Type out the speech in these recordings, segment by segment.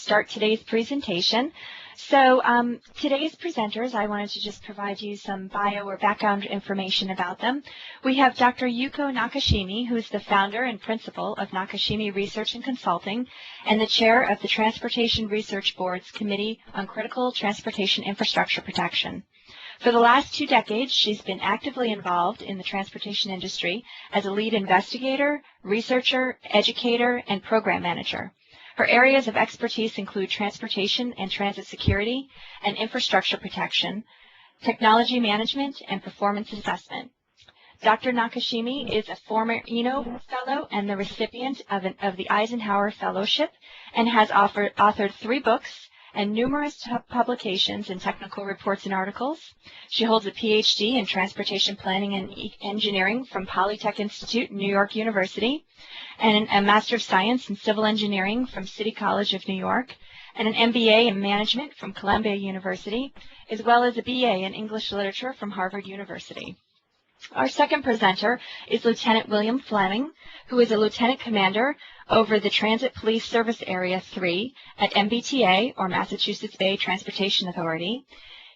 start today's presentation. So today's presenters, I wanted to just provide you some bio or background information about them. We have Dr. Yuko Nakashimi, who is the founder and principal of Nakashimi Research and Consulting and the chair of the Transportation Research Board's Committee on Critical Transportation Infrastructure Protection. For the last 2 decades, she's been actively involved in the transportation industry as a lead investigator, researcher, educator, and program manager. Her areas of expertise include transportation and transit security and infrastructure protection, technology management, and performance assessment. Dr. Nakashimi is a former Eno Fellow and the recipient of the Eisenhower Fellowship and has authored 3 books and numerous publications in technical reports and articles. She holds a PhD in Transportation Planning and Engineering from Polytech Institute, New York University, and a Master of Science in Civil Engineering from City College of New York, and an MBA in Management from Columbia University, as well as a BA in English Literature from Harvard University. Our second presenter is Lieutenant William Fleming, who is a Lieutenant Commander over the Transit Police Service Area 3 at MBTA, or Massachusetts Bay Transportation Authority.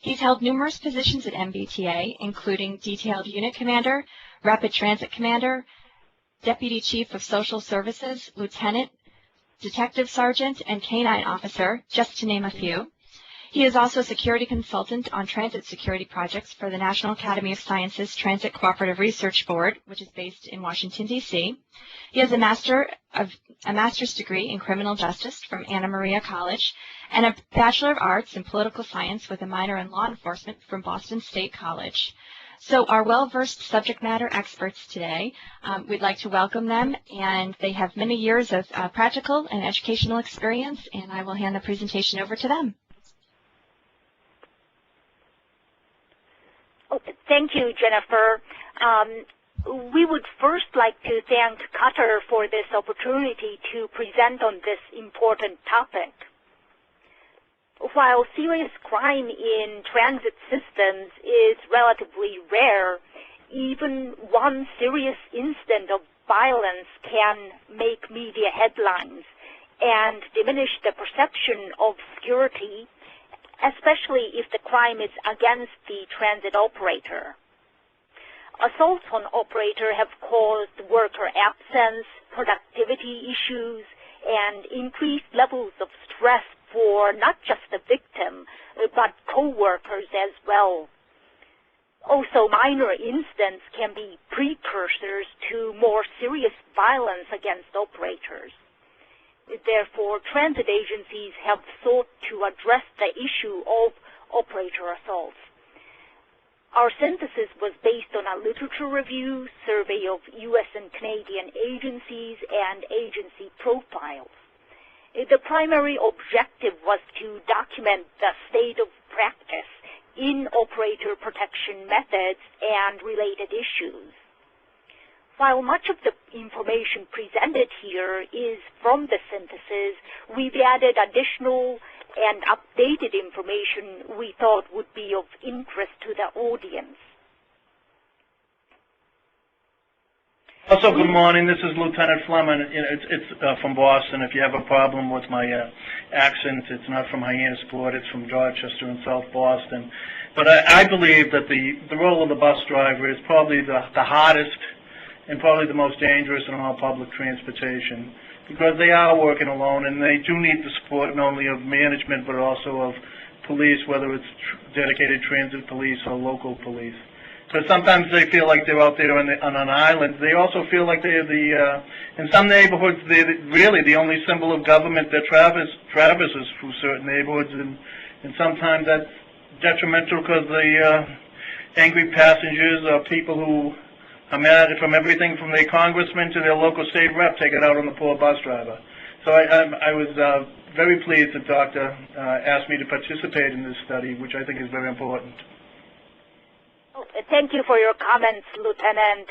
He's held numerous positions at MBTA, including Detailed Unit Commander, Rapid Transit Commander, Deputy Chief of Social Services, Lieutenant, Detective Sergeant, and Canine Officer, just to name a few. He is also a security consultant on transit security projects for the National Academy of Sciences Transit Cooperative Research Board, which is based in Washington, D.C. He has a master's degree in criminal justice from Anna Maria College and a Bachelor of Arts in political science with a minor in law enforcement from Boston State College. So our well-versed subject matter experts today, we'd like to welcome them, and they have many years of practical and educational experience, and I will hand the presentation over to them. Thank you, Jennifer. We would first like to thank CUTR for this opportunity to present on this important topic. While serious crime in transit systems is relatively rare, even one serious incident of violence can make media headlines and diminish the perception of security, especially if the crime is against the transit operator. Assaults on operator have caused worker absence, productivity issues, and increased levels of stress for not just the victim, but co-workers as well. Also, minor incidents can be precursors to more serious violence against operators. Therefore, transit agencies have sought to address the issue of operator assaults. Our synthesis was based on a literature review, survey of U.S. and Canadian agencies, and agency profiles. The primary objective was to document the state of practice in operator protection methods and related issues. While much of the information presented here is from the synthesis, we've added additional and updated information we thought would be of interest to the audience. Also, good morning. This is Lieutenant Fleming. It's from Boston. If you have a problem with my accent, it's not from Hyannisport. It's from Dorchester in South Boston. But I believe that the role of the bus driver is probably the hardest and probably the most dangerous in all public transportation, because they are working alone and they do need the support not only of management but also of police, whether it's dedicated transit police or local police. Because sometimes they feel like they're out there on an island. They also feel like they're in some neighborhoods, they're really the only symbol of government that traverses through certain neighborhoods, and sometimes that's detrimental because the angry passengers or people who are mad from everything from their congressman to their local state rep take it out on the poor bus driver. So I was very pleased that Doctor asked me to participate in this study, which I think is very important. Thank you for your comments, Lieutenant.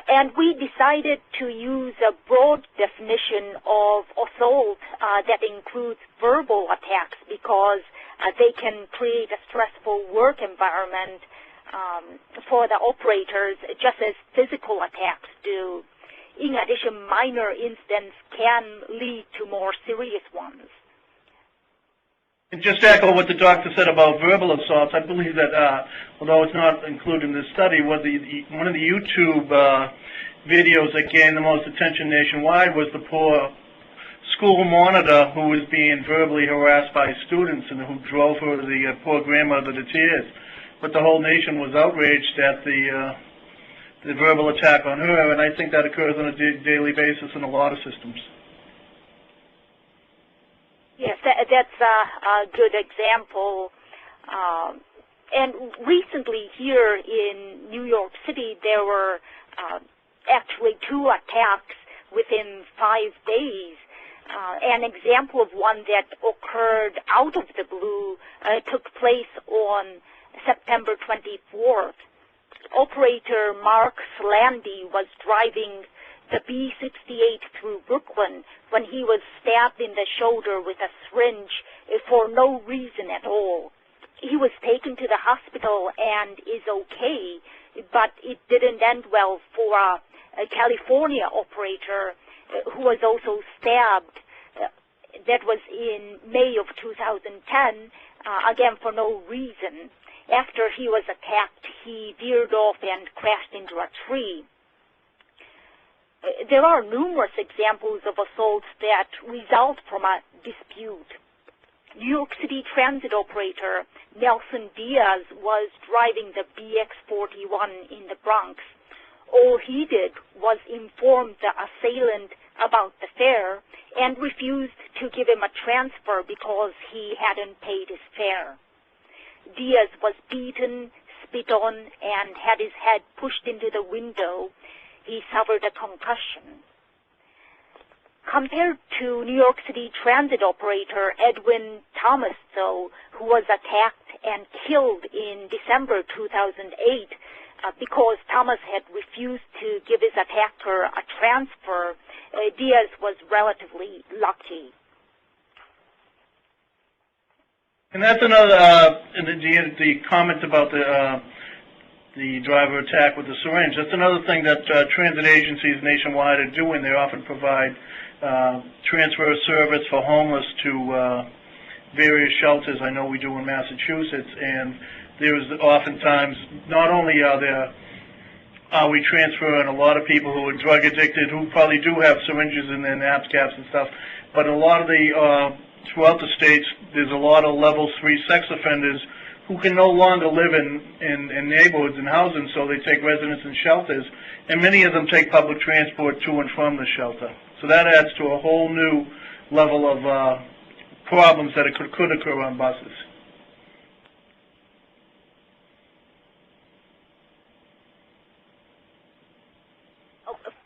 And we decided to use a broad definition of assault that includes verbal attacks because they can create a stressful work environment for the operators, just as physical attacks do. In addition, minor incidents can lead to more serious ones. And just to echo what the doctor said about verbal assaults, I believe that, although it's not included in this study, one of the YouTube videos that gained the most attention nationwide was the poor school monitor who was being verbally harassed by students and who drove the poor grandmother to tears. But the whole nation was outraged at the verbal attack on her, and I think that occurs on a daily basis in a lot of systems. Yes, that's a good example. And recently here in New York City, there were actually 2 attacks within 5 days. An example of one that occurred out of the blue took place on September 24th. Operator Mark Slandy was driving the B-68 through Brooklyn when he was stabbed in the shoulder with a syringe for no reason at all. He was taken to the hospital and is okay, but it didn't end well for a California operator who was also stabbed. That was in May of 2010, again for no reason. After he was attacked, he veered off and crashed into a tree. There are numerous examples of assaults that result from a dispute. New York City transit operator Nelson Diaz was driving the BX-41 in the Bronx. All he did was inform the assailant about the fare and refused to give him a transfer because he hadn't paid his fare. Diaz was beaten, spit on, and had his head pushed into the window. He suffered a concussion. Compared to New York City transit operator Edwin Thomas, though, who was attacked and killed in December 2008 because Thomas had refused to give his attacker a transfer, Diaz was relatively lucky. And that's another, the comment about the driver attack with the syringe. That's another thing that transit agencies nationwide are doing. They often provide transfer service for homeless to various shelters. I know we do in Massachusetts, and there's oftentimes, not only are we transferring a lot of people who are drug addicted, who probably do have syringes in their knapsacks and stuff, but a lot of the throughout the states, there's a lot of level 3 sex offenders who can no longer live in neighborhoods and housing, so they take residence in shelters, and many of them take public transport to and from the shelter. So that adds to a whole new level of problems that could occur on buses.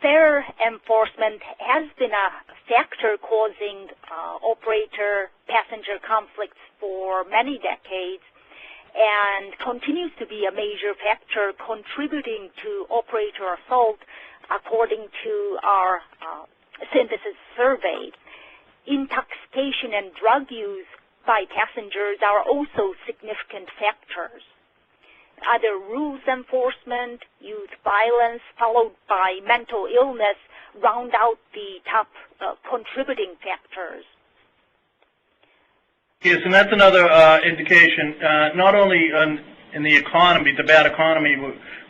Fare enforcement has been a factor causing operator-passenger conflicts for many decades and continues to be a major factor contributing to operator assault, according to our synthesis survey. Intoxication and drug use by passengers are also significant factors. Other rules enforcement, youth violence, followed by mental illness, round out the top contributing factors. Yes, and that's another indication, not only in the economy, the bad economy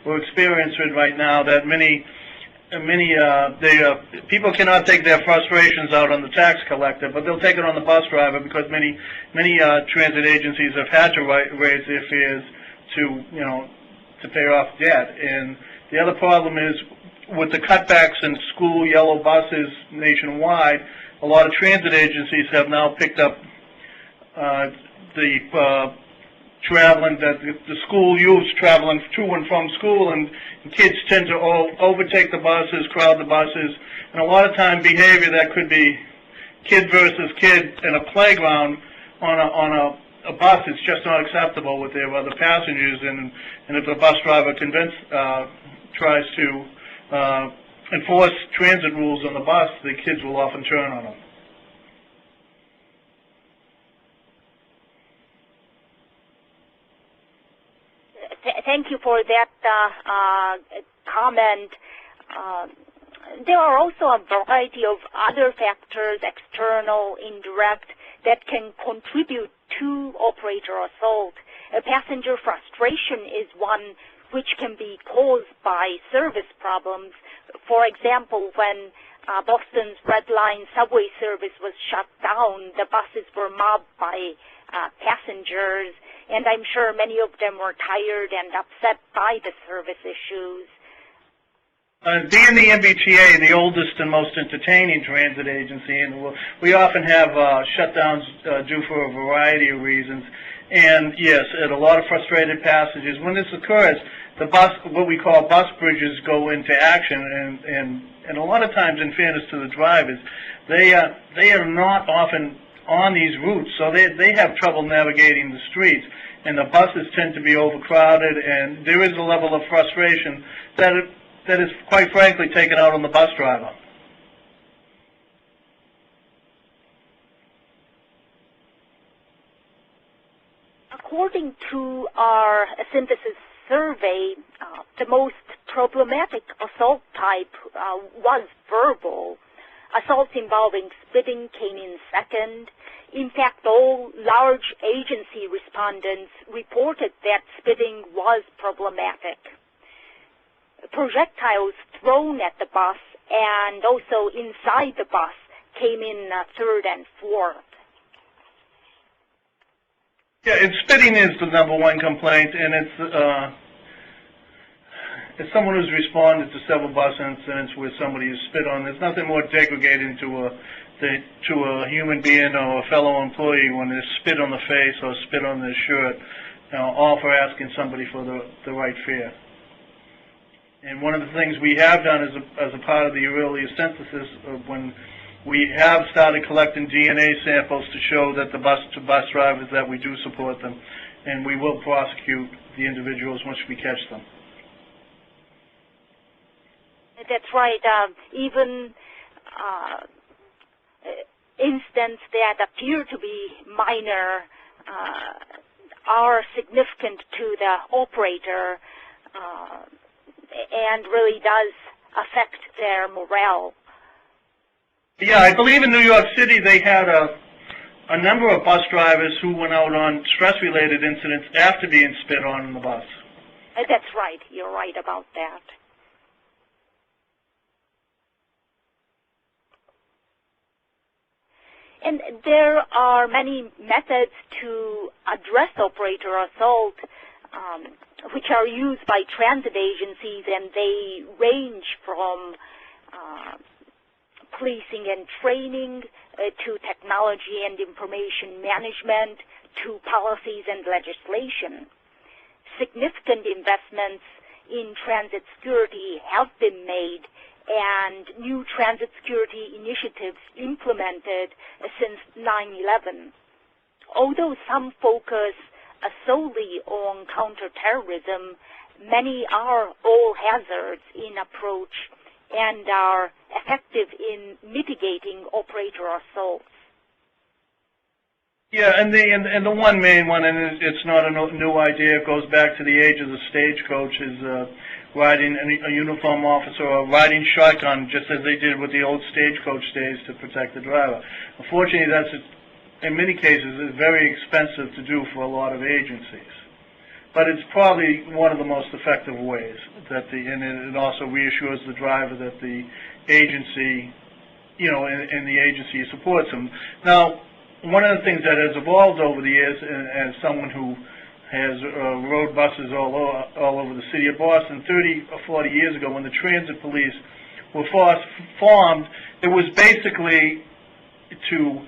we're experiencing right now, that many people cannot take their frustrations out on the tax collector, but they'll take it on the bus driver, because many transit agencies have had to raise their fares to pay off debt. And the other problem is, with the cutbacks in school yellow buses nationwide, a lot of transit agencies have now picked up the traveling that the school youth traveling to and from school, and kids tend to overtake the buses, crowd the buses, and a lot of time behavior that could be kid versus kid in a playground on a bus is just not acceptable with their other passengers, and if the bus driver tries to enforce transit rules on the bus, the kids will often turn on them. Thank you for that comment. There are also a variety of other factors, external, indirect, that can contribute to operator assault. Passenger frustration is one which can be caused by service problems. For example, when Boston's Red Line subway service was shut down, the buses were mobbed by passengers, and I'm sure many of them were tired and upset by the service issues. Being the MBTA, the oldest and most entertaining transit agency, and we often have shutdowns due for a variety of reasons. And yes, a lot of frustrated passengers. When this occurs, the bus, what we call bus bridges, go into action, and a lot of times, in fairness to the drivers, they are not often on these routes, so they have trouble navigating the streets, and the buses tend to be overcrowded, and there is a level of frustration that is, quite frankly, taken out on the bus driver. According to our synthesis survey, the most problematic assault type was verbal. Assaults involving spitting came in second. In fact, all large agency respondents reported that spitting was problematic. Projectiles thrown at the bus and also inside the bus came in third and fourth. Yeah, spitting is the #1 complaint, and it's as someone who's responded to several bus incidents where somebody is spit on, there's nothing more degrading to a human being or a fellow employee when there's spit on the face or spit on their shirt, all for asking somebody for the right fare. And one of the things we have done as a part of the earlier synthesis, when we have started collecting DNA samples to show that the bus drivers, that we do support them, and we will prosecute the individuals once we catch them. That's right. Even incidents that appear to be minor are significant to the operator and really does affect their morale. Yeah, I believe in New York City they had a number of bus drivers who went out on stress-related incidents after being spit on in the bus. That's right. You're right about that. And there are many methods to address operator assault which are used by transit agencies, and they range from policing and training to technology and information management to policies and legislation. Significant investments in transit security have been made, and new transit security initiatives implemented since 9/11. Although some focus solely on counterterrorism, many are all hazards in approach and are effective in mitigating operator assaults. Yeah, and the one main one, and it's not a new idea, it goes back to the age of the stagecoach, is riding a uniform officer or riding shotgun, just as they did with the old stagecoach days, to protect the driver. Unfortunately, that's, in many cases, is very expensive to do for a lot of agencies. But it's probably one of the most effective ways, and it also reassures the driver that the agency, and the agency supports them. Now, one of the things that has evolved over the years, as someone who has rode buses all over the city of Boston, 30 or 40 years ago, when the transit police were formed, it was basically to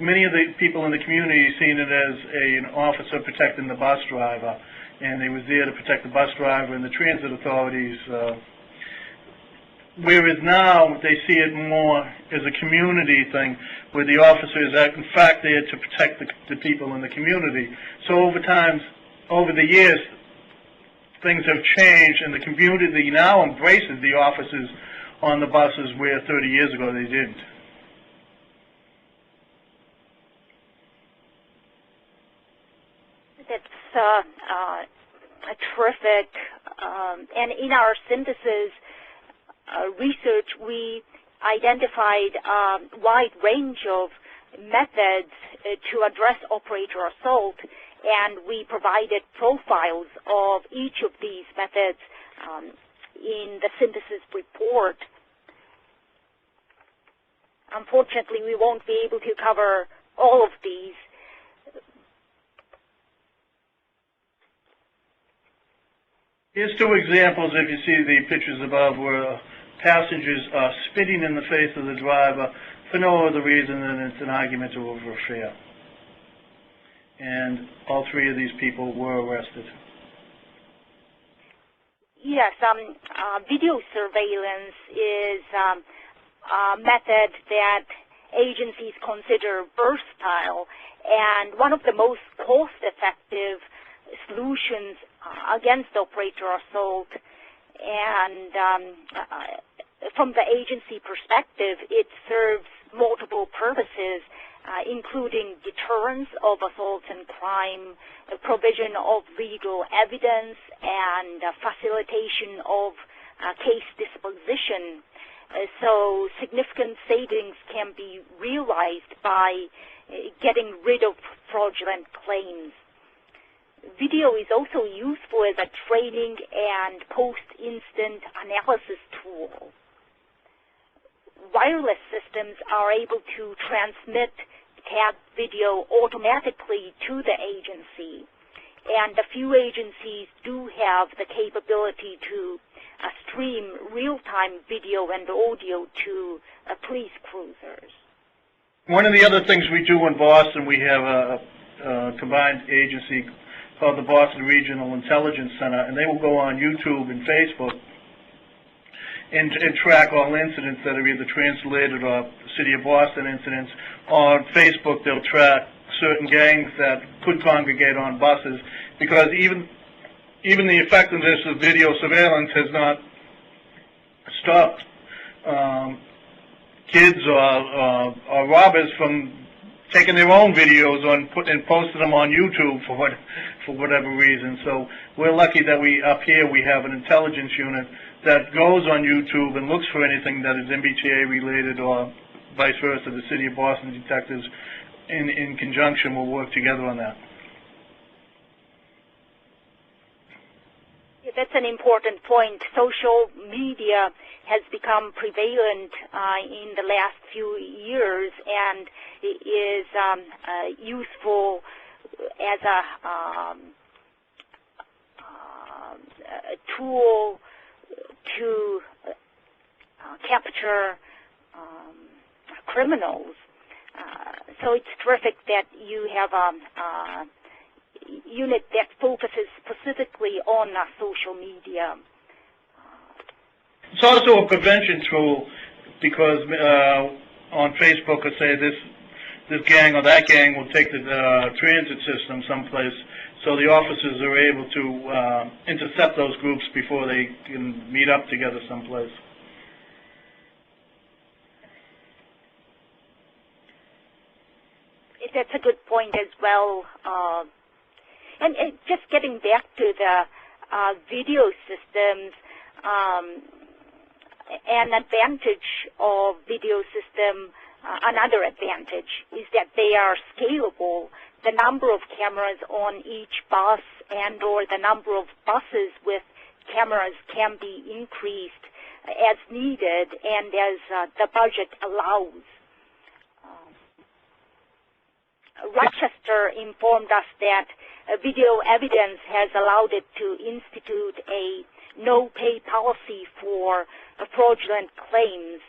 many of the people in the community seen it as an officer protecting the bus driver, and they was there to protect the bus driver and the transit authorities. Whereas now they see it more as a community thing, where the officer is in fact there to protect the people in the community. So over the years, things have changed, and the community now embraces the officers on the buses where 30 years ago they didn't. That's terrific. And in our synthesis, research, we identified a wide range of methods to address operator assault, and we provided profiles of each of these methods in the synthesis report. Unfortunately, we won't be able to cover all of these. Here's two examples, if you see the pictures above, where passengers are spitting in the face of the driver for no other reason than it's an argument over a fare. And all three of these people were arrested. Yes, video surveillance is a method that agencies consider versatile, and one of the most cost-effective solutions against operator assault. And from the agency perspective, it serves multiple purposes, including deterrence of assaults and crime, provision of legal evidence, and facilitation of case disposition. So significant savings can be realized by getting rid of fraudulent claims. Video is also useful as a training and post-instant analysis tool. Wireless systems are able to transmit tagged video automatically to the agency, and a few agencies do have the capability to stream real-time video and audio to police cruisers. One of the other things we do in Boston, we have a combined agency called the Boston Regional Intelligence Center, and they will go on YouTube and Facebook and track all incidents that are either translated or City of Boston incidents. On Facebook, they'll track certain gangs that could congregate on buses, because even the effectiveness of video surveillance has not stopped kids or robbers from taking their own videos and posting them on YouTube for whatever reason. So we're lucky that up here we have an intelligence unit that goes on YouTube and looks for anything that is MBTA related, or vice versa. The City of Boston detectives in conjunction will work together on that. Yeah, that's an important point. Social media has become prevalent in the last few years, and it is useful as a tool to capture criminals. So it's terrific that you have a unit that focuses specifically on social media. It's also a prevention tool, because on Facebook, let's say this gang or that gang will take the transit system someplace, so the officers are able to intercept those groups before they can meet up together someplace. That's a good point as well. And just getting back to the video systems, an advantage of video system, another advantage is that they are scalable. The number of cameras on each bus and or the number of buses with cameras can be increased as needed and as the budget allows. Rochester informed us that video evidence has allowed it to institute a no-pay policy for fraudulent claims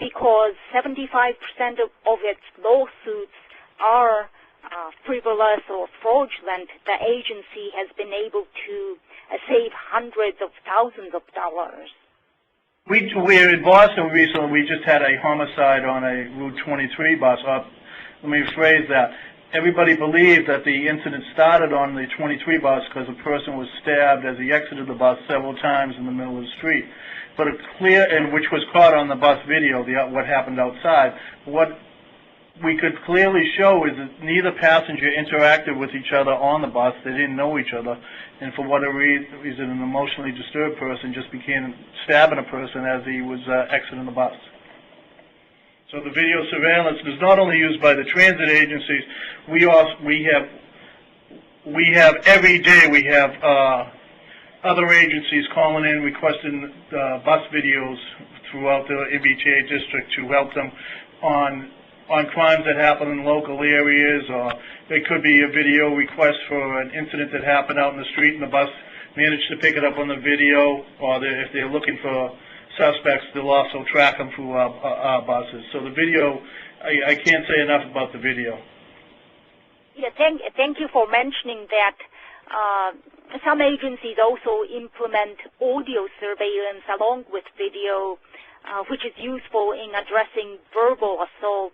because 75% of its lawsuits are frivolous or fraudulent. The agency has been able to save hundreds of thousands of dollars. We're in Boston recently. We just had a homicide on a Route 23 bus. Let me rephrase that. Everybody believed that the incident started on the 23 bus because a person was stabbed as he exited the bus several times in the middle of the street. But which was caught on the bus video, what happened outside. What we could clearly show is that neither passenger interacted with each other on the bus. They didn't know each other, and for whatever reason, an emotionally disturbed person just began stabbing a person as he was exiting the bus. So the video surveillance is not only used by the transit agencies. We have every day we have other agencies calling in requesting bus videos throughout the MBTA district to help them on crimes that happen in local areas, or it could be a video request for an incident that happened out in the street and the bus managed to pick it up on the video, or if they're looking for suspects, they'll also track them through our buses. So the video, I can't say enough about the video. Yeah, thank you for mentioning that. Some agencies also implement audio surveillance along with video, which is useful in addressing verbal assault.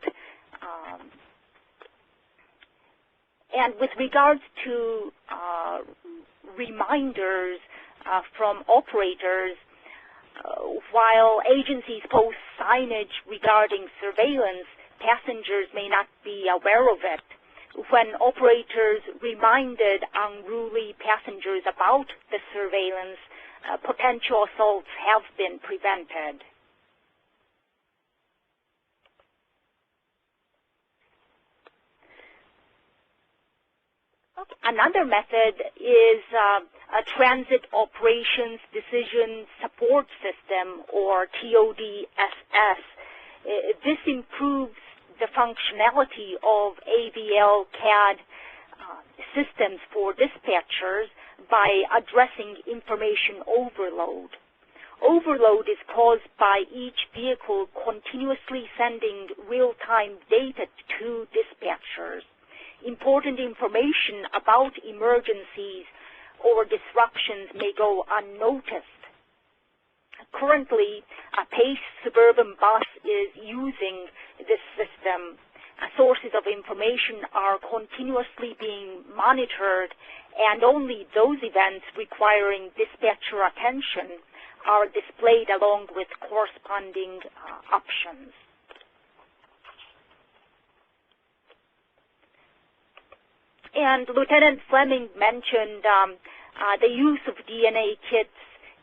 And with regards to reminders from operators, while agencies post signage regarding surveillance, passengers may not be aware of it. When operators reminded unruly passengers about the surveillance, potential assaults have been prevented. Another method is a Transit Operations Decision Support System, or TODSS. This improves the functionality of AVL CAD systems for dispatchers by addressing information overload. Overload is caused by each vehicle continuously sending real-time data to dispatchers. Important information about emergencies or disruptions may go unnoticed. Currently, a PACE suburban bus is using this system. Sources of information are continuously being monitored, and only those events requiring dispatcher attention are displayed along with corresponding options. And Lieutenant Fleming mentioned the use of DNA kits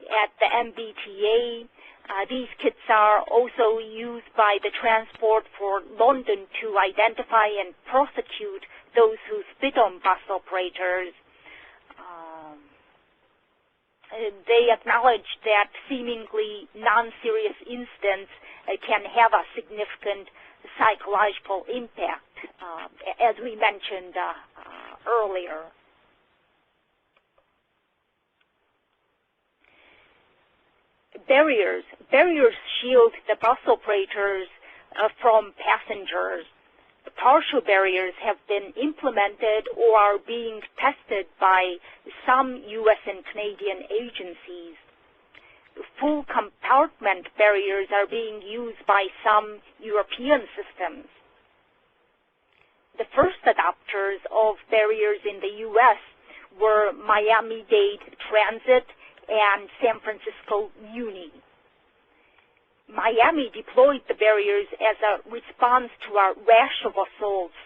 at the MBTA. These kits are also used by the Transport for London to identify and prosecute those who spit on bus operators. They acknowledge that seemingly non-serious incidents can have a significant psychological impact, as we mentioned earlier. Barriers shield the bus operators from passengers. Partial barriers have been implemented or are being tested by some U.S. and Canadian agencies. Full compartment barriers are being used by some European systems. The first adopters of barriers in the U.S. were Miami-Dade Transit and San Francisco Uni. Miami deployed the barriers as a response to a rash of assaults,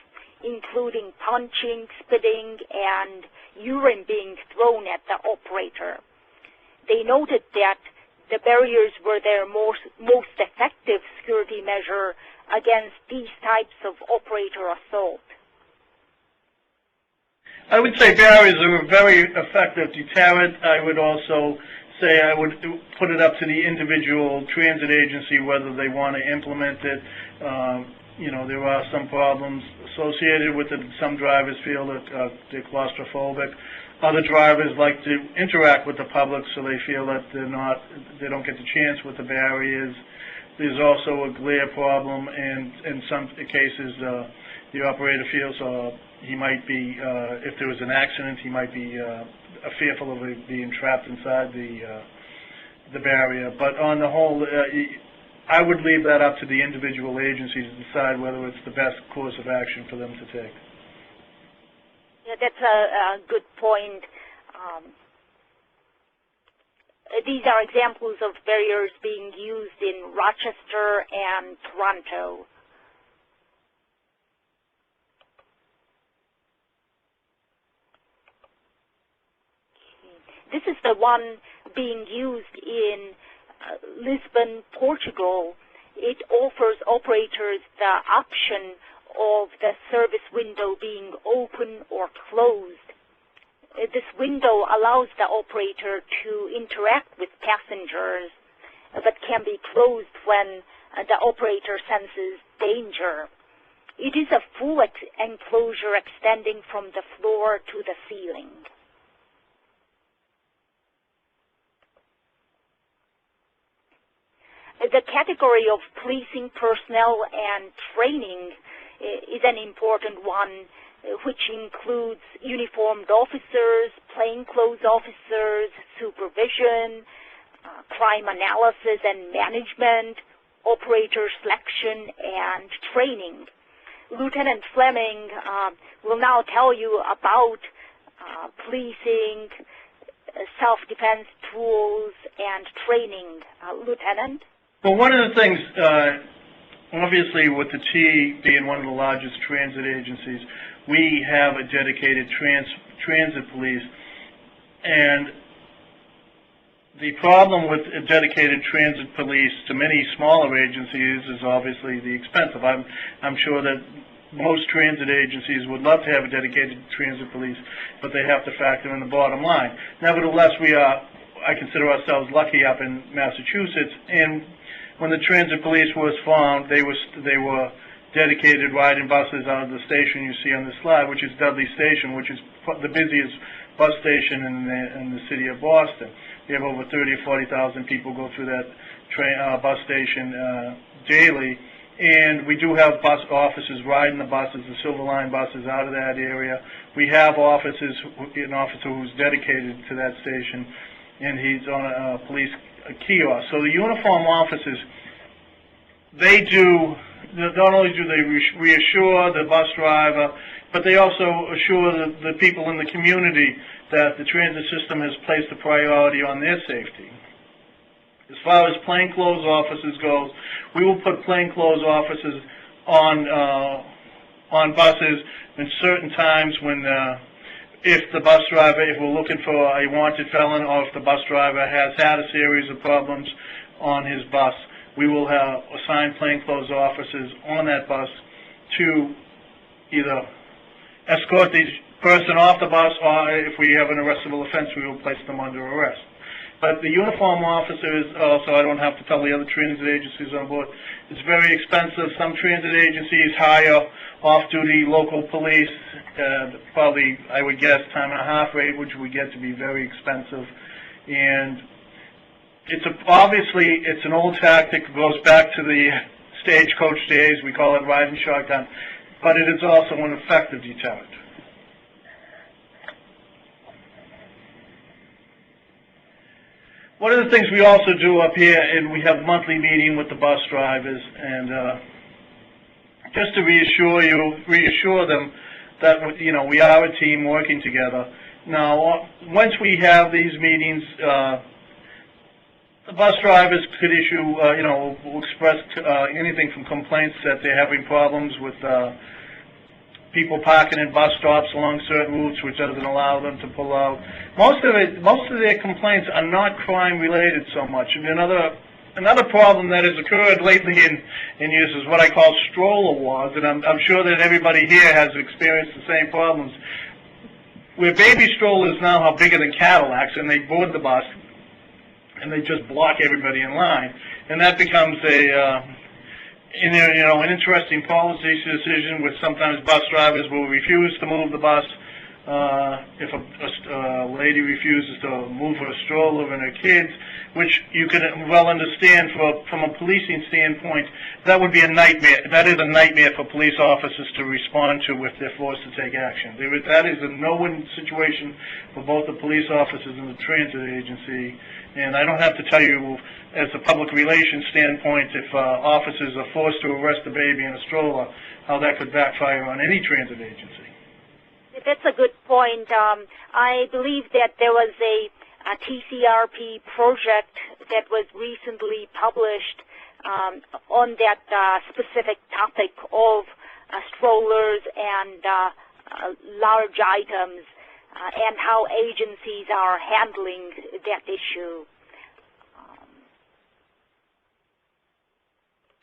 including punching, spitting, and urine being thrown at the operator. They noted that the barriers were their most effective security measure against these types of operator assault. I would say barriers are a very effective deterrent. I would also say I would put it up to the individual transit agency whether they want to implement it. There are some problems associated with it. Some drivers feel that they're claustrophobic. Other drivers like to interact with the public, so they feel that they don't get the chance with the barriers. There's also a glare problem, and in some cases, the operator feels he might be, if there was an accident, he might be fearful of being trapped inside the barrier. But on the whole, I would leave that up to the individual agencies to decide whether it's the best course of action for them to take. Yeah, that's a good point. These are examples of barriers being used in Rochester and Toronto. This is the one being used in Lisbon, Portugal. It offers operators the option of the service window being open or closed. This window allows the operator to interact with passengers, but can be closed when the operator senses danger. It is a full enclosure extending from the floor to the ceiling. The category of policing personnel and training is an important one, which includes uniformed officers, plainclothes officers, supervision, crime analysis and management, operator selection, and training. Lieutenant Fleming will now tell you about policing, self-defense tools, and training. Lieutenant? Well, one of the things, obviously with the T being one of the largest transit agencies, we have a dedicated transit police, and the problem with a dedicated transit police to many smaller agencies is obviously the expense of. I'm sure that most transit agencies would love to have a dedicated transit police, but they have to factor in the bottom line. Nevertheless, I consider ourselves lucky up in Massachusetts, and when the transit police was formed, they were dedicated riding buses out of the station you see on the slide, which is Dudley Station, which is the busiest bus station in the city of Boston. We have over 30 or 40,000 people go through that bus station daily, and we do have bus officers riding the buses, the Silver Line buses, out of that area. We have an officer who's dedicated to that station, and he's on a police kiosk. So the uniform officers, not only do they reassure the bus driver, but they also assure the people in the community that the transit system has placed a priority on their safety. As far as plainclothes officers goes, we will put plainclothes officers on buses in certain times when if we're looking for a wanted felon, or if the bus driver has had a series of problems on his bus, we will have assigned plainclothes officers on that bus to either escort the person off the bus, or if we have an arrestable offense, we will place them under arrest. But the uniform officers also, I don't have to tell the other transit agencies on board, it's very expensive. Some transit agencies hire off-duty local police, probably, I would guess, time and a half rate, which we get to be very expensive. And obviously, it's an old tactic. It goes back to the stagecoach days. We call it riding shotgun. But it is also an effective deterrent. One of the things we also do up here, and we have monthly meeting with the bus drivers, and just to reassure them that we are a team working together. Now, once we have these meetings, the bus drivers could issue, will express anything from complaints that they're having problems with people parking in bus stops along certain routes, which doesn't allow them to pull out. Most of their complaints are not crime related so much. And another problem that has occurred lately in use is what I call stroller wars, and I'm sure that everybody here has experienced the same problems, where baby strollers now are bigger than Cadillacs, and they board the bus, and they just block everybody in line, and that becomes an interesting policy decision, where sometimes bus drivers will refuse to move the bus. If a lady refuses to move her stroller and her kids, which you can well understand from a policing standpoint, that would be a nightmare. That is a nightmare for police officers to respond to if they're forced to take action. That is a no-win situation for both the police officers and the transit agency. And I don't have to tell you, as a public relations standpoint, if officers are forced to arrest a baby in a stroller, how that could backfire on any transit agency. That's a good point. I believe that there was a TCRP project that was recently published on that specific topic of strollers and large items. and how agencies are handling that issue.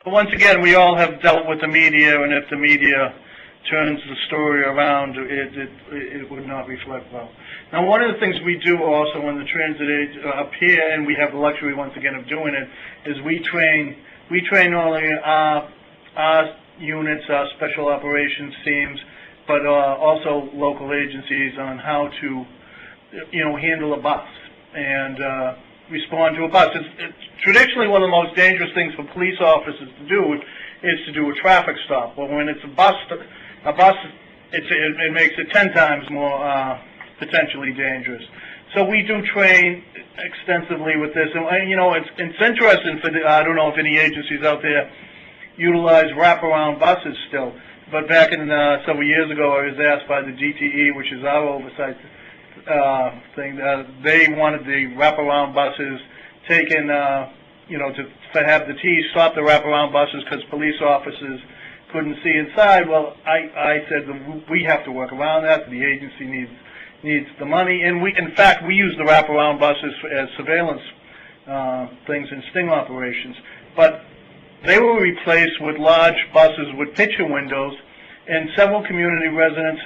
Once again, we all have dealt with the media, and if the media turns the story around, it would not reflect well. Now, one of the things we do also when the transit up here, and we have the luxury once again of doing it, is we train not only our units, our special operations teams, but also local agencies on how to, handle a bus and respond to a bus. It's traditionally one of the most dangerous things for police officers to do is to do a traffic stop. But when it's a bus, it makes it 10 times more potentially dangerous. So we do train extensively with this, and it's interesting for I don't know if any agencies out there utilize wraparound buses still, but back in several years ago, I was asked by the DTE, which is our oversight thing, they wanted the wraparound buses taken, to have the T stop the wraparound buses because police officers couldn't see inside. Well, I said we have to work around that. The agency needs the money, and in fact, we use the wraparound buses as surveillance things in sting operations. But they were replaced with large buses with picture windows, and several community residents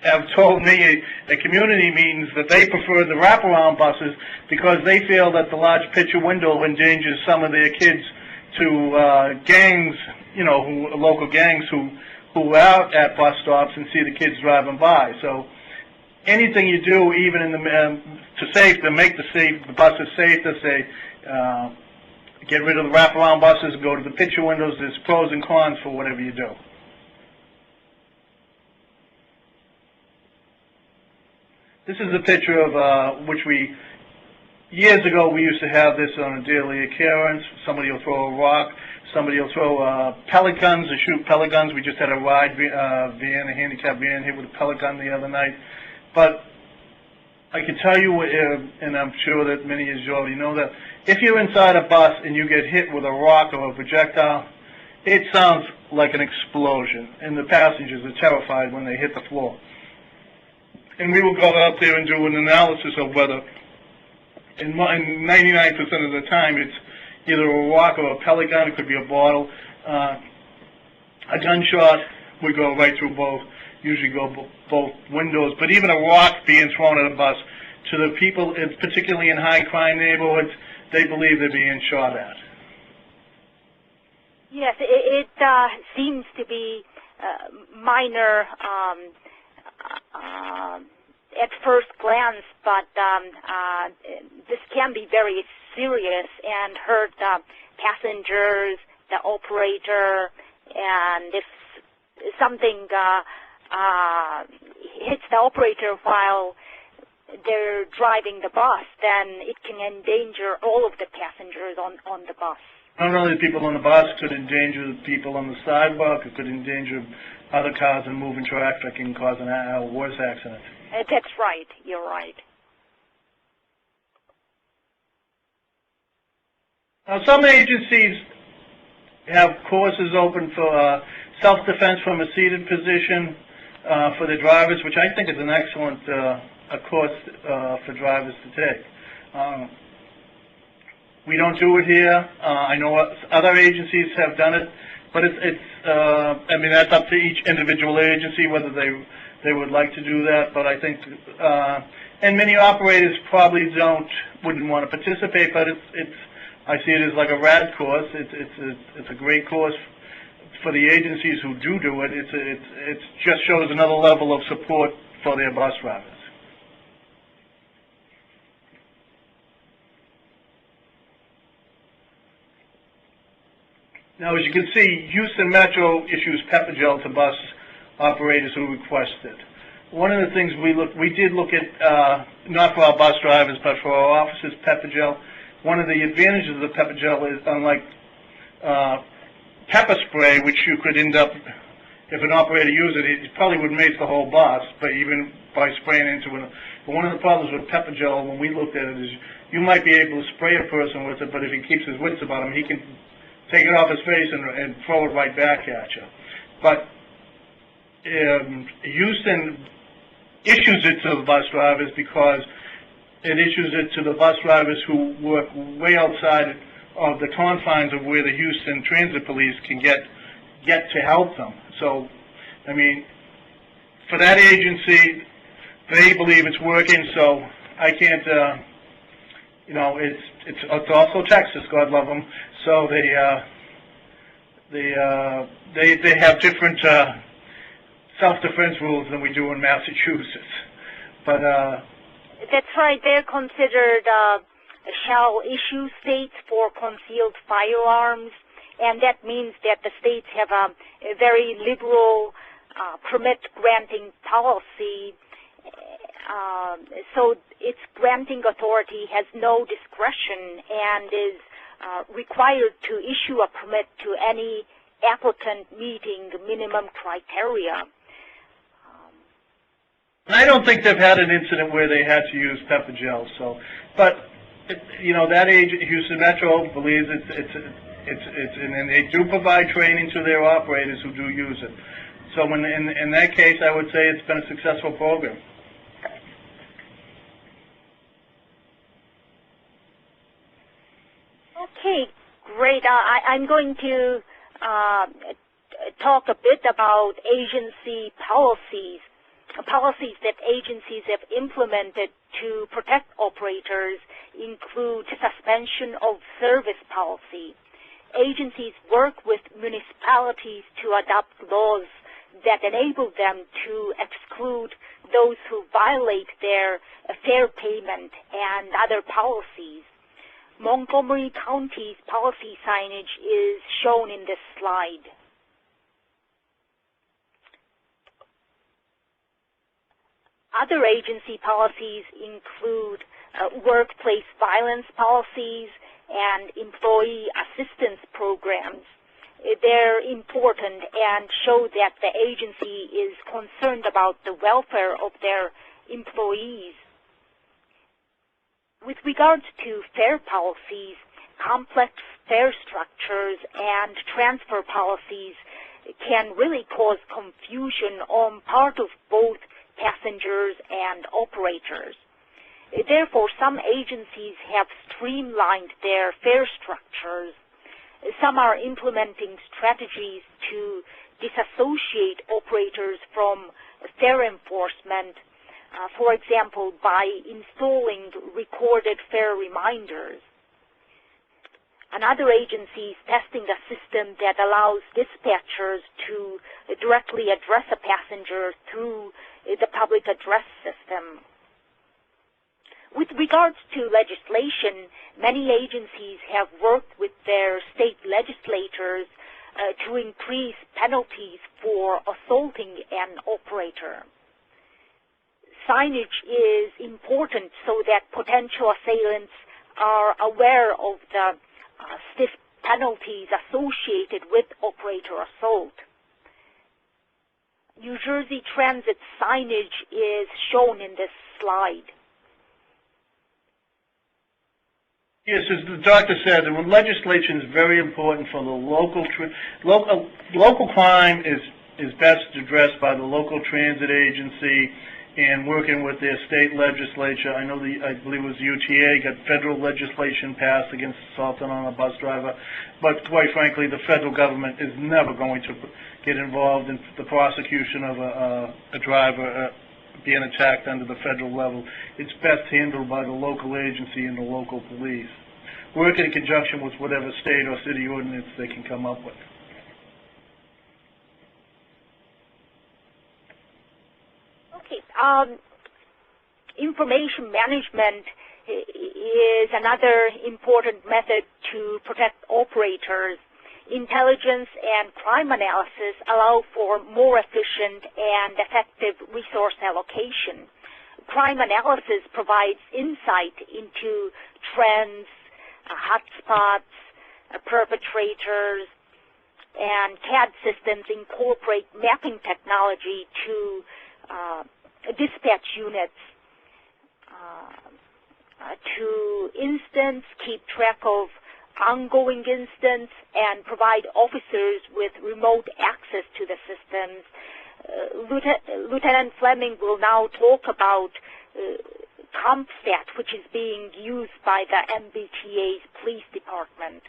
have told me at community meetings that they prefer the wraparound buses because they feel that the large picture window endangers some of their kids to gangs, local gangs who are out at bus stops and see the kids driving by. So anything you do, even in to make the buses safer, say get rid of the wraparound buses, go to the picture windows. There's pros and cons for whatever you do. This is a picture of which years ago we used to have this on a daily occurrence. Somebody will throw a rock. Somebody will throw pellet guns or shoot pellet guns. We just had a ride van, a handicapped van hit with a pellet gun the other night. But I can tell you, and I'm sure that many of you already know that, if you're inside a bus and you get hit with a rock or a projectile, it sounds like an explosion, and the passengers are terrified when they hit the floor. And we will go out there and do an analysis of whether, in 99% of the time, it's either a rock or a pellet gun. It could be a bottle. A gunshot would go right through both, usually go both windows. But even a rock being thrown at a bus, to the people, particularly in high crime neighborhoods, they believe they're being shot at. Yes, it seems to be minor at first glance, but this can be very serious and hurt passengers, the operator, and if something hits the operator while they're driving the bus, then it can endanger all of the passengers on the bus. Not only the people on the bus, it could endanger the people on the sidewalk, it could endanger other cars and moving traffic and cause a worse accident. That's right. You're right. Now, some agencies have courses open for self-defense from a seated position for the drivers, which I think is an excellent a course for drivers to take. We don't do it here. I know other agencies have done it, but I mean, that's up to each individual agency whether they would like to do that. But I think, and many operators probably wouldn't want to participate. But I see it as like a rad course. It's a great course for the agencies who do it. It just shows another level of support for their bus drivers. Now, as you can see, Houston Metro issues pepper gel to bus operators who request it. One of the things we did look at, not for our bus drivers, but for our officers, pepper gel. One of the advantages of the pepper gel is, unlike pepper spray, which you could end up, if an operator used it, it probably would make the whole bus, but even by spraying into it. But one of the problems with pepper gel, when we looked at it, is you might be able to spray a person with it, but if he keeps his wits about him, he can take it off his face and throw it right back at you. But Houston issues it to the bus drivers because it issues it to the bus drivers who work way outside of the confines of where the Houston Transit Police can get to help them. So, I mean, for that agency, they believe it's working, so I can't, you know, it's also Texas, God love them, so they have different self-defense rules than we do in Massachusetts. But that's right. They're considered shall issue states for concealed firearms, and that means that the states have a very liberal permit granting policy. So its granting authority has no discretion and is required to issue a permit to any applicant meeting minimum criteria. I don't think they've had an incident where they had to use pepper gel. So, but you know, that Houston Metro believes and they do provide training to their operators who do use it. So, in that case, I would say it's been a successful program. Okay, great. I'm going to talk a bit about agency policies. Policies that agencies have implemented to protect operators include suspension of service policy. Agencies work with municipalities to adopt laws that enable them to exclude those who violate their fare payment and other policies. Montgomery County's policy signage is shown in this slide. Other agency policies include workplace violence policies and employee assistance programs. They're important and show that the agency is concerned about the welfare of their employees. With regards to fare policies, complex fare structures and transfer policies can really cause confusion on part of both passengers and operators. Therefore, some agencies have streamlined their fare structures. Some are implementing strategies to disassociate operators from fare enforcement, for example, by installing recorded fare reminders. Another agency is testing a system that allows dispatchers to directly address a passenger through the public address system. With regards to legislation, many agencies have worked with their state legislators to increase penalties for assaulting an operator. Signage is important so that potential assailants are aware of the stiff penalties associated with operator assault. New Jersey Transit signage is shown in this slide. Yes, as the doctor said, the legislation is very important for the local crime is best addressed by the local transit agency and working with their state legislature. I know I believe it was the UTA got federal legislation passed against assaulting on a bus driver, but quite frankly, the federal government is never going to get involved in the prosecution of a driver being attacked under the federal level. It's best handled by the local agency and the local police, working in conjunction with whatever state or city ordinance they can come up with. Okay. Information management is another important method to protect operators. Intelligence and crime analysis allow for more efficient and effective resource allocation. Crime analysis provides insight into trends, hotspots, perpetrators, and CAD systems incorporate mapping technology to dispatch units to instance, keep track of ongoing instance, and provide officers with remote access to the systems. Lieutenant Fleming will now talk about CompStat, which is being used by the MBTA's police department.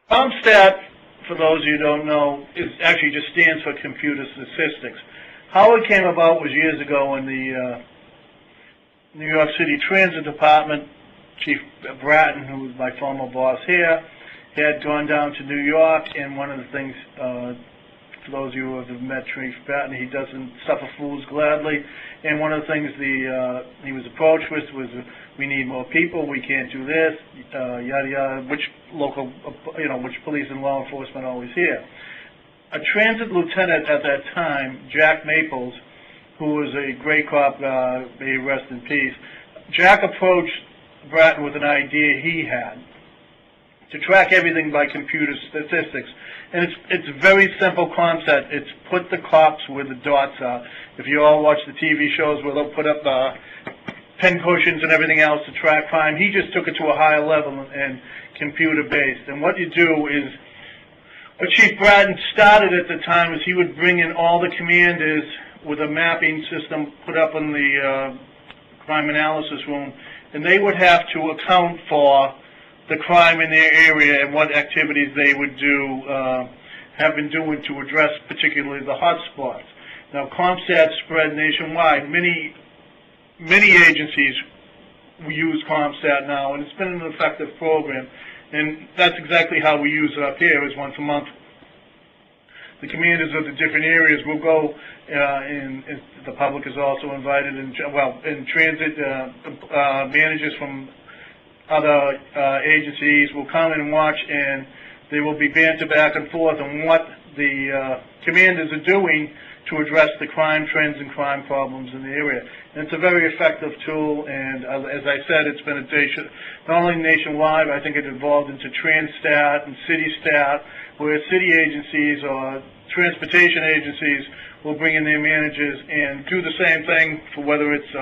CompStat, for those of you who don't know, actually just stands for computer statistics. How it came about was years ago when the New York City Transit Department, Chief Bratton, who was my former boss here, had gone down to New York, and one of the things, for those of you who have met Chief Bratton, he doesn't suffer fools gladly, and one of the things he was approached with was, we need more people, we can't do this, yada yada, which police and law enforcement always hear. A transit lieutenant at that time, Jack Maples, who was a great cop, may he rest in peace, Jack approached Bratton with an idea he had to track everything by computer statistics. And it's a very simple concept. It's put the cops where the dots are. If you all watch the TV shows where they'll put up pen cushions and everything else to track crime, he just took it to a higher level and computer-based. And what you do is, what Chief Bratton started at the time is he would bring in all the commanders with a mapping system put up in the crime analysis room, and they would have to account for the crime in their area and what activities they would do, have been doing to address particularly the hot spots. Now, CompStat spread nationwide. Many agencies use CompStat now, and it's been an effective program. And that's exactly how we use it up here, is once a month. The commanders of the different areas will go, and the public is also invited, and transit managers from other agencies will come and watch, and they will be banter back and forth on what the commanders are doing to address the crime trends and crime problems in the area. And it's a very effective tool, and as I said, it's been not only nationwide, I think it evolved into TransStat and CityStat, where city agencies or transportation agencies will bring in their managers and do the same thing for whether it's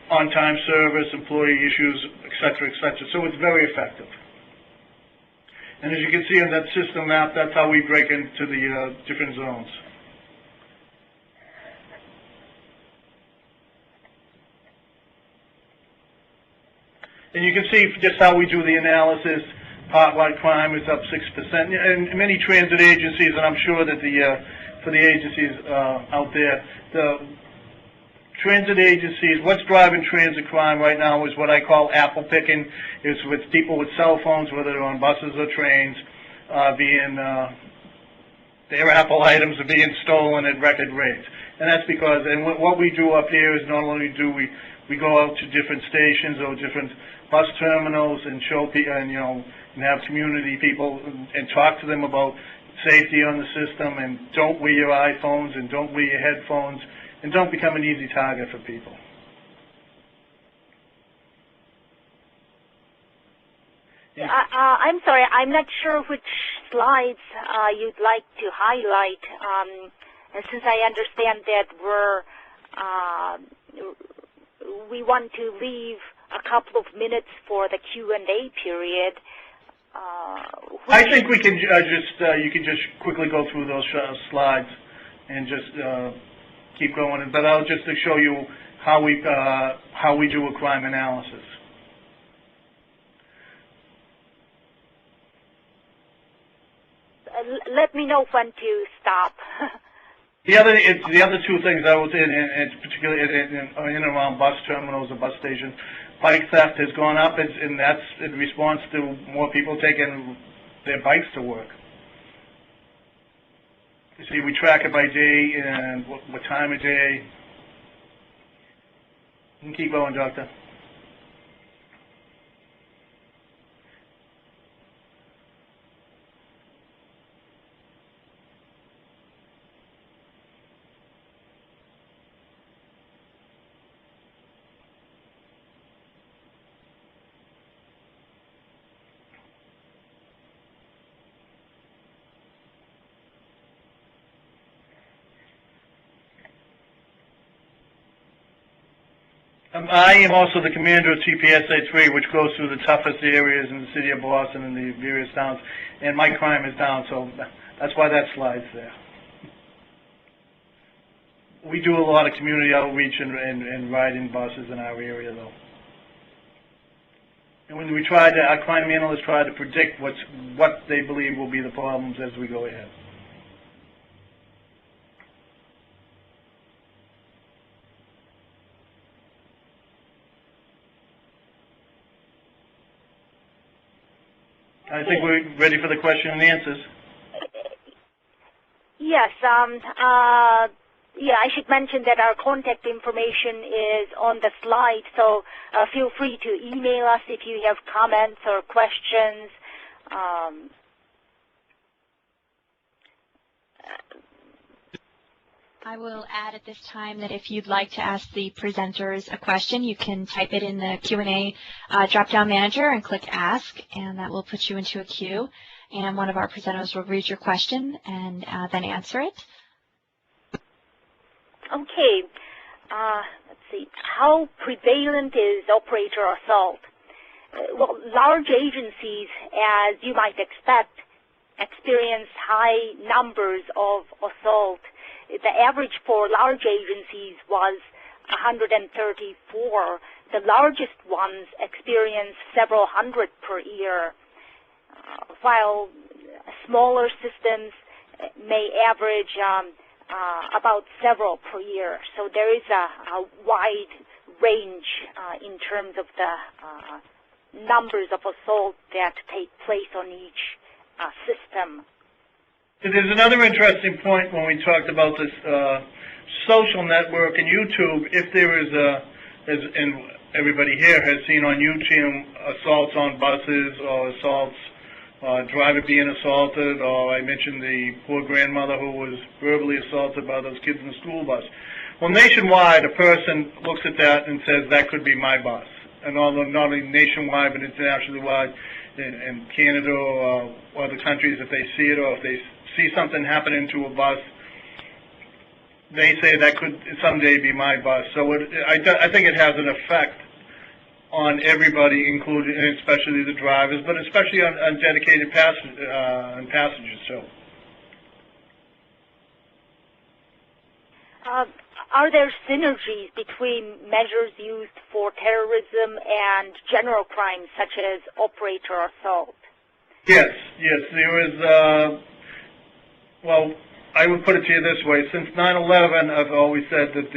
on-time service, employee issues, et cetera, et cetera. So it's very effective. And as you can see on that system map, that's how we break into the different zones. And you can see just how we do the analysis. Pot-wide crime is up 6%. And many transit agencies, and I'm sure that for the agencies out there, the transit agencies, what's driving transit crime right now is what I call apple picking. It's with people with cell phones, whether they're on buses or trains, their Apple items are being stolen at record rates. And that's because, and what we do up here is not only do we go out to different stations or different bus terminals and show people, and have community people and talk to them about safety on the system, and don't wear your iPhones and don't wear your headphones, and don't become an easy target for people. Yeah. I'm sorry, I'm not sure which slides you'd like to highlight. Since I understand that we want to leave a couple of minutes for the Q&A period. I think we can you can just quickly go through those slides and just keep going. But I'll just show you how we do a crime analysis. Let me know when to stop. The other two things I was in, and it's particularly in and around bus terminals or bus stations. Bike theft has gone up, and that's in response to more people taking their bikes to work. You see, we track it by day and what time of day. You can keep going, Doctor. I am also the commander of TPSA 3, which goes through the toughest areas in the city of Boston and the various towns, and my crime is down, so that's why that slide's there. we do a lot of community outreach and ride-in buses in our area, though. And when we try to, our climate analysts try to predict what they believe will be the problems as we go ahead. I think we're ready for the question and answers. Yes. Yeah, I should mention that our contact information is on the slide, so feel free to email us if you have comments or questions. I will add at this time that if you'd like to ask the presenters a question, you can type it in the Q&A drop-down manager and click Ask, and that will put you into a queue. And one of our presenters will read your question and then answer it. Okay. Let's see. How prevalent is operator assault? Well, large agencies, as you might expect, experience high numbers of assault. The average for large agencies was 134. The largest ones experience several hundred per year, while smaller systems may average about several per year. So there is a wide range in terms of the numbers of assault that take place on each system. There's another interesting point when we talked about this social network and YouTube. If there is and everybody here has seen on YouTube assaults on buses or assaults, driver being assaulted, or I mentioned the poor grandmother who was verbally assaulted by those kids in the school bus. Well, nationwide, a person looks at that and says, that could be my bus. And although not only nationwide, but internationally wide, in Canada or other countries, if they see it or if they see something happening to a bus, they say that could someday be my bus. So I think it has an effect on everybody, including, and especially the drivers, but especially on dedicated passengers. So, are there synergies between measures used for terrorism and general crimes, such as operator assault? Yes, there is. Well, I would put it to you this way: since 9/11, I've always said that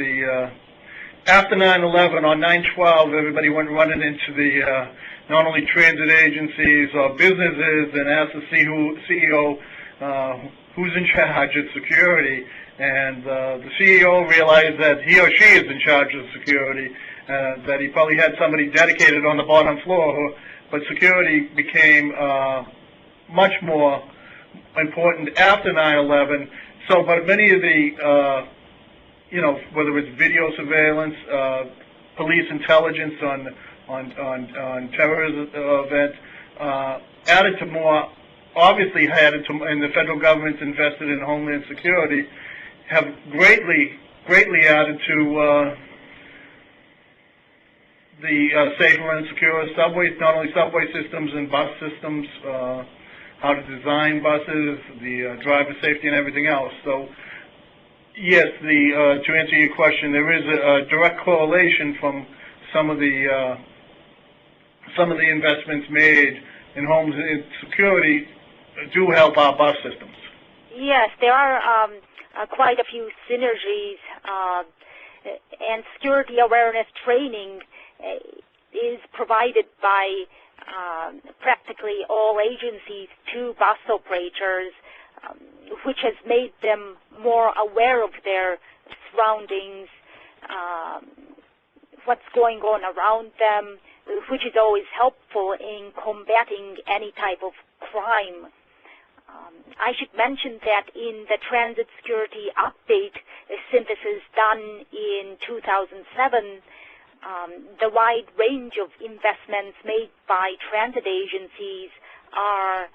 after 9/11, on 9/12, everybody went running into the not only transit agencies or businesses and asked the CEO who's in charge of security. And the CEO realized that he or she is in charge of security, that he probably had somebody dedicated on the bottom floor, but security became much more important after 9/11. So, but many of the whether it's video surveillance, police intelligence on terrorism events, added to more, obviously added to, and the federal government's invested in homeland security, have greatly added to the safer and secure subways, not only subway systems and bus systems, how to design buses, the driver safety and everything else. So, yes, to answer your question, there is a direct correlation from some of the investments made in homes and security do help our bus systems. Yes, there are quite a few synergies, and security awareness training is provided by practically all agencies to bus operators, which has made them more aware of their surroundings, what's going on around them, which is always helpful in combating any type of crime. I should mention that in the Transit Security Update synthesis done in 2007, the wide range of investments made by transit agencies are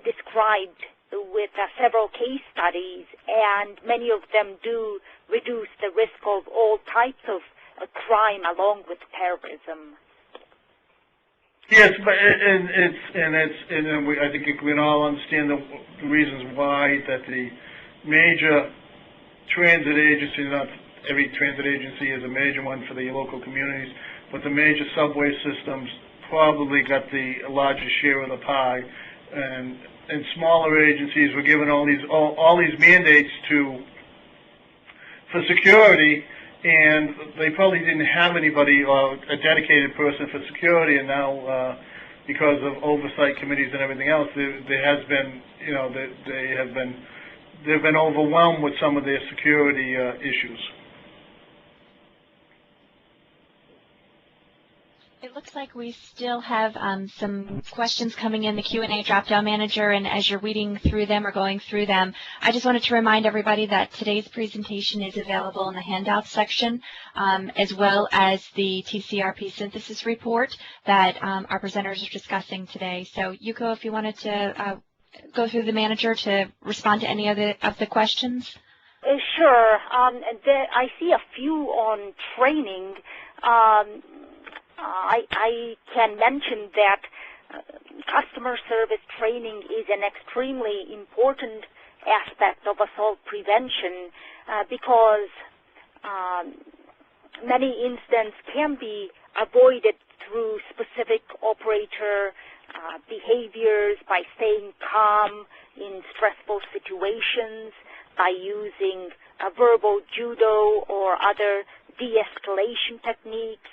described with several case studies, and many of them do reduce the risk of all types of crime along with terrorism. Yes, but I think we can all understand the reasons why that the major transit agencies, every transit agency is a major one for the local communities, but the major subway systems probably got the largest share of the pie, and smaller agencies were given all these mandates for security, and they probably didn't have anybody or a dedicated person for security, and now because of oversight committees and everything else, there has been, they've been overwhelmed with some of their security issues. It looks like we still have some questions coming in the Q&A drop-down manager, and as you're reading through them or going through them, I just wanted to remind everybody that today's presentation is available in the handouts section, as well as the TCRP synthesis report that our presenters are discussing today. So, Yuko, if you wanted to go through the manager to respond to any of the questions. Sure. I see a few on training. I can mention that customer service training is an extremely important aspect of assault prevention because many incidents can be avoided through specific operator behaviors, by staying calm in stressful situations, by using verbal judo or other de-escalation techniques.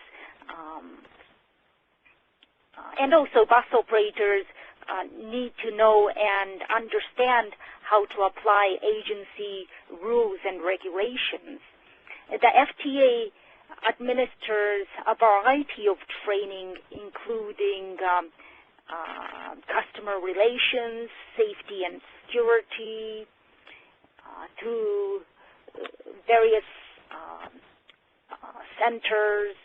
And also bus operators need to know and understand how to apply agency rules and regulations. The FTA administers a variety of training, including customer relations, safety and security, to various centers.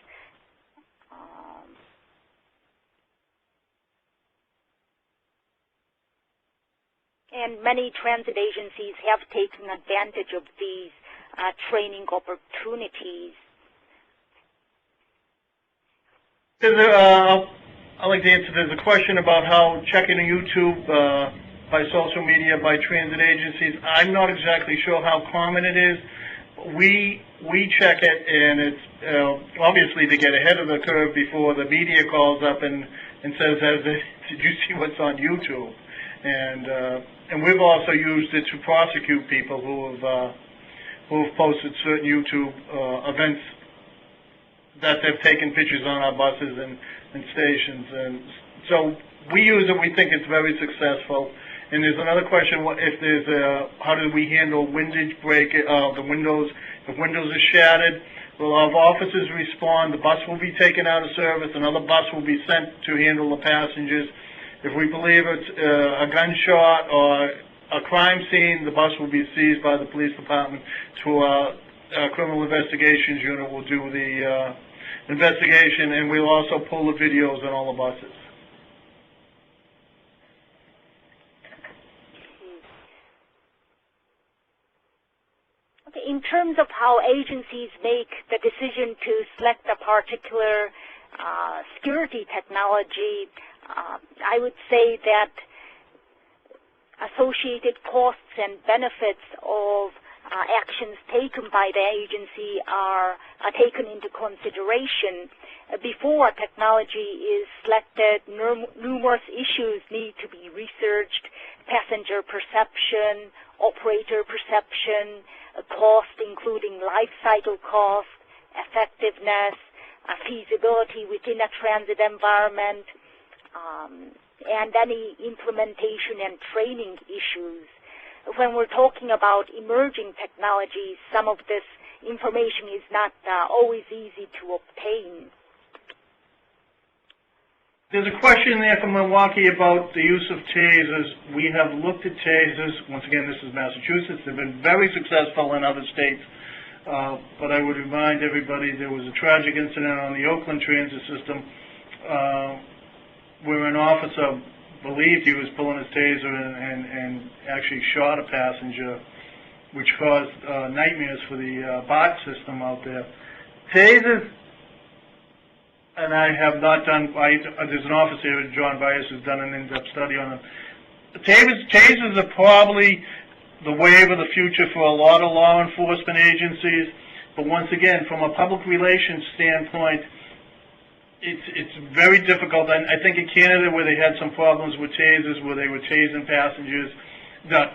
And many transit agencies have taken advantage of these training opportunities. I'd like to answer. There's a question about how checking YouTube by social media by transit agencies. I'm not exactly sure how common it is. We check it, and it's obviously to get ahead of the curve before the media calls up and says, "Did you see what's on YouTube?" And we've also used it to prosecute people who have posted certain YouTube events that they've taken pictures on our buses and stations. And so we use it. We think it's very successful. And there's another question: how do we handle windage break? The windows, if windows are shattered, we'll have officers respond. The bus will be taken out of service. Another bus will be sent to handle the passengers. If we believe it's a gunshot or a crime scene, the bus will be seized by the police department. To our criminal investigations unit will do the investigation, and we'll also pull the videos on all the buses. Okay, in terms of how agencies make the decision to select a particular security technology, I would say that associated costs and benefits of actions taken by the agency are taken into consideration. Before a technology is selected, numerous issues need to be researched: passenger perception, operator perception, cost including life cycle cost, effectiveness, feasibility within a transit environment, and any implementation and training issues. When we're talking about emerging technologies, some of this information is not always easy to obtain. There's a question there from Milwaukee about the use of tasers. We have looked at tasers. Once again, this is Massachusetts. They've been very successful in other states. But I would remind everybody there was a tragic incident on the Oakland transit system where an officer believed he was pulling his taser and actually shot a passenger, which caused nightmares for the BOT system out there. Tasers, and I have not done, there's an officer here, John Bias, who's done an in-depth study on them. Tasers are probably the wave of the future for a lot of law enforcement agencies. But once again, from a public relations standpoint, it's very difficult. And I think in Canada, where they had some problems with tasers, where they were tasing passengers, not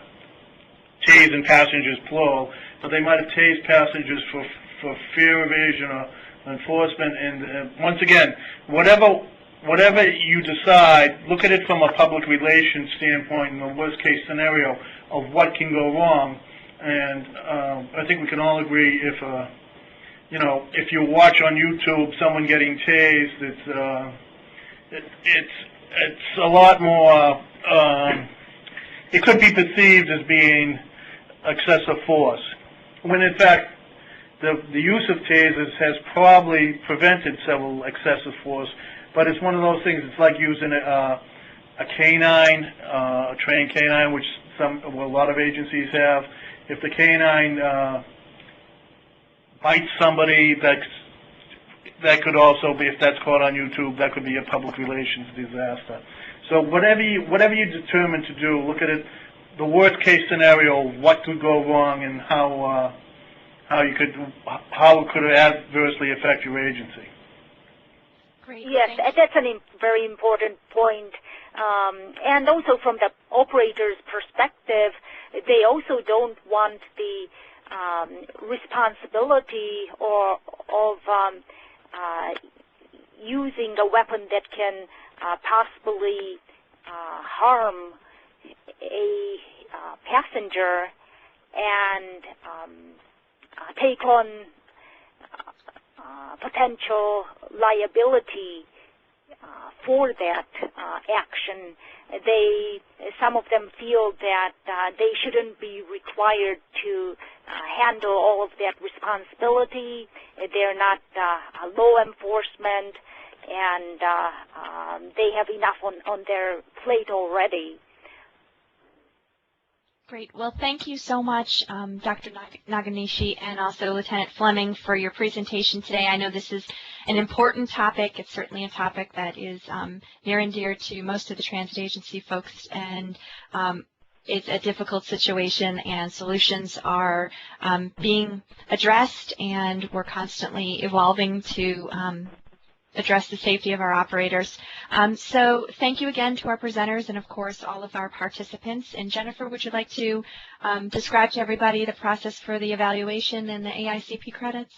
tasing passengers plural, but they might have tased passengers for fear evasion or enforcement. And once again, whatever you decide, look at it from a public relations standpoint in the worst case scenario of what can go wrong. And I think we can all agree if you watch on YouTube someone getting tased, it's a lot more. It could be perceived as being excessive force, when in fact the use of tasers has probably prevented several excessive force. But it's one of those things. It's like using a canine, a trained canine, which a lot of agencies have. If the canine bites somebody, that could also be, if that's caught on YouTube, that could be a public relations disaster. So whatever you determine to do, look at it, the worst case scenario, what could go wrong, and how it could adversely affect your agency. Great. Yes, that's a very important point. And also from the operator's perspective, they also don't want the responsibility of using a weapon that can possibly harm a passenger and take on potential liability for that action. Some of them feel that they shouldn't be required to handle all of that responsibility. They're not law enforcement, and they have enough on their plate already. Great. Well, thank you so much, Dr. Naganishi and also Lieutenant Fleming, for your presentation today. I know this is an important topic. It's certainly a topic that is near and dear to most of the transit agency folks, and it's a difficult situation, and solutions are being addressed, and we're constantly evolving to address the safety of our operators. So thank you again to our presenters and, of course, all of our participants. And Jennifer, would you like to describe to everybody the process for the evaluation and the AICP credits?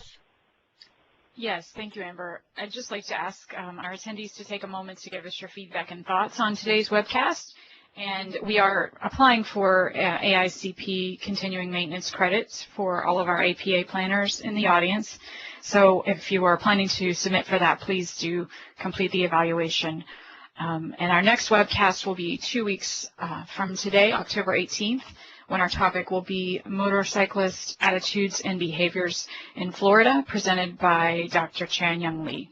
Yes, thank you, Amber. I'd just like to ask our attendees to take a moment to give us your feedback and thoughts on today's webcast. And we are applying for AICP continuing maintenance credits for all of our APA planners in the audience. So if you are planning to submit for that, please do complete the evaluation. And our next webcast will be 2 weeks from today, October 18th, when our topic will be Motorcyclist Attitudes and Behaviors in Florida, presented by Dr. Chan Young Lee.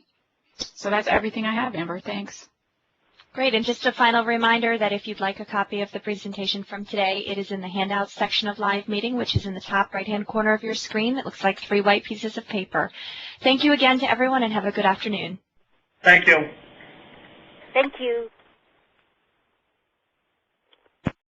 So that's everything I have, Amber. Thanks. Great, and just a final reminder that if you'd like a copy of the presentation from today, it is in the handouts section of Live Meeting, which is in the top right-hand corner of your screen. It looks like 3 white pieces of paper. Thank you again to everyone, and have a good afternoon. Thank you. Thank you.